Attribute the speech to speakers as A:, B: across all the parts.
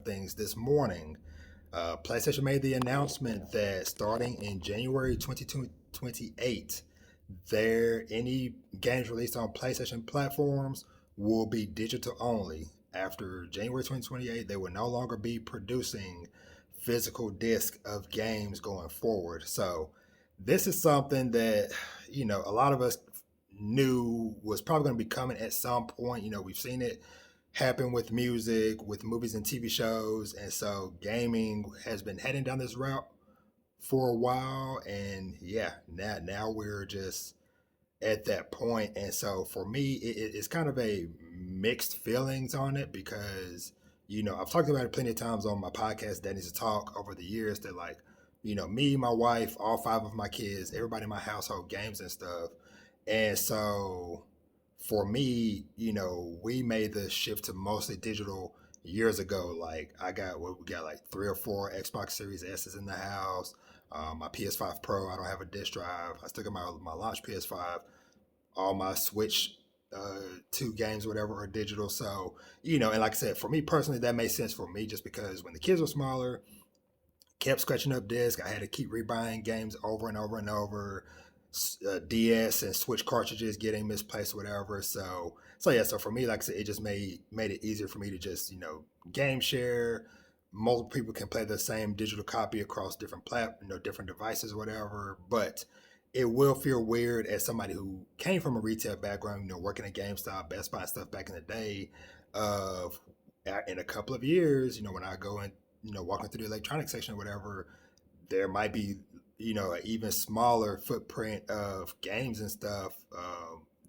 A: things this morning. PlayStation made the announcement that starting in January 2028, any games released on PlayStation platforms will be digital only. After January 2028, they will no longer be producing physical disc of games going forward. So this is something that a lot of us knew was probably going to be coming at some point. We've seen it happen with music, with movies and TV shows, and so gaming has been heading down this route for a while. And yeah, now we're just at that point. And so for me, it's kind of a mixed feelings on it because I've talked about it plenty of times on my podcast that needs to talk over the years that like me, my wife, all five of my kids, everybody in my household games and stuff. And so for me, we made the shift to mostly digital years ago. Like we got like three or four Xbox Series S's in the house. My PS5 Pro, I don't have a disc drive. I still got my launch PS5. All my Switch two games, whatever, are digital. So, and like I said, for me personally, that made sense for me just because when the kids were smaller, kept scratching up disc. I had to keep rebuying games over and over and over. DS and Switch cartridges getting misplaced, whatever. So yeah. So for me, like I said, it just made it easier for me to just game share. Multiple people can play the same digital copy across different devices, whatever. But it will feel weird as somebody who came from a retail background, working at GameStop, Best Buy, and stuff back in the day. Of in a couple of years, when I go and walking through the electronics section or whatever, there might be an even smaller footprint of games and stuff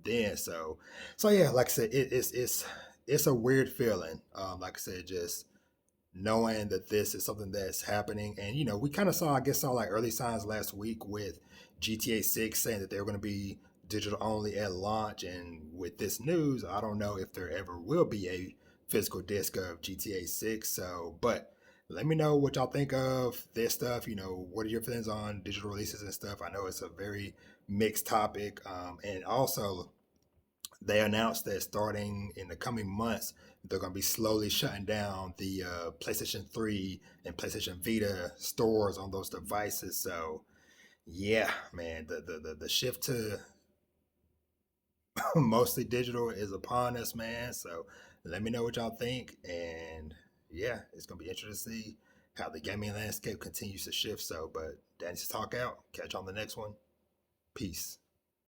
A: then. So yeah, like I said, it's a weird feeling. Like I said, just knowing that this is something that's happening, and we kind of saw like early signs last week with GTA 6 saying that they were going to be digital only at launch, and with this news, I don't know if there ever will be a physical disc of GTA 6. So, but let me know what y'all think of this stuff. What are your feelings on digital releases and stuff? I know it's a very mixed topic, and also they announced that starting in the coming months, they're going to be slowly shutting down the PlayStation 3 and PlayStation Vita stores on those devices. So, yeah, man, the shift to mostly digital is upon us, man. So, let me know what y'all think. And yeah, it's going to be interesting to see how the gaming landscape continues to shift. So, but Danny's Talk out. Catch you on the next one. Peace.